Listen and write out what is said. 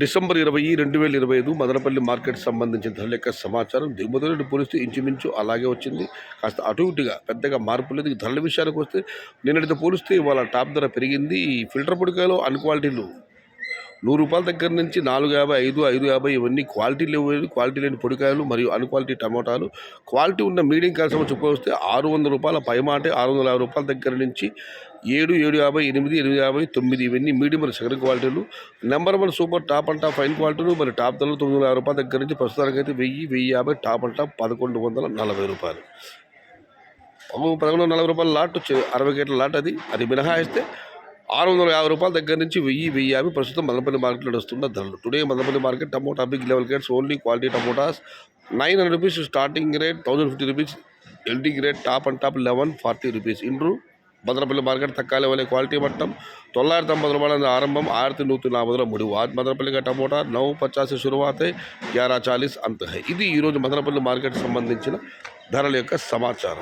December 20, 2025 Madanapalle market సంబంధించిన ధరల యొక్క సమాచారం దిగుమతులను పోలిస్తే ఇంచుమించు అలాగే వచ్చింది. కాస్త అటు ఇటుగా పెద్దగా మార్పు లేదు. ధరల విషయానికి వస్తే నిన్నటితో పోలిస్తే ఇవాళ టాప్ ధర పెరిగింది. ఈ ఫిల్టర్ పొడికాయలు అన్ క్వాలిటీలు ₹100 దగ్గర నుంచి 450, 550 ఇవన్నీ క్వాలిటీ లేవు. క్వాలిటీ లేని పొడికాయలు మరియు అన్ క్వాలిటీ టమోటాలు. క్వాలిటీ ఉన్న మీడియం కాయల సంబంధించి చెప్పుకొస్తే ₹600 పైమాటే ₹650 దగ్గర నుంచి 7, 750, 8, 850, 9 ఇవన్నీ మీడియం మరియు సెకండ్ క్వాలిటీలు. Number 1 super top and top fine క్వాలిటీలు మరి టాప్ ధరలు ₹950 దగ్గర నుంచి ప్రస్తుతానికి అయితే 1000, 1050 టాప్ అండ్ టాప్ ₹1140. ₹1140 లాట్ 60 గేట్ల లాట్ అది మినహాయిస్తే ₹650 దగ్గర నుంచి 1000, 1050 ప్రస్తుతం మదనపల్లి మార్కెట్లో నడుస్తున్న ధరలు. Today Madanapalle market tomato big level grades only quality tomatoes ₹900 starting rate, ₹1050 LT grade top and top ₹1140. ఇండ్రు मदनपल्ली मार्केट तक्का लेवल क्वालिटी मट्टम ₹990 आरंभम 1140 मुड़ू आज मदनपल्ली का टमोटा 950 से शुरुआत है 1140 अंत है। इदी मदनपल्ली मार्केट संबंधी धरल समाचार।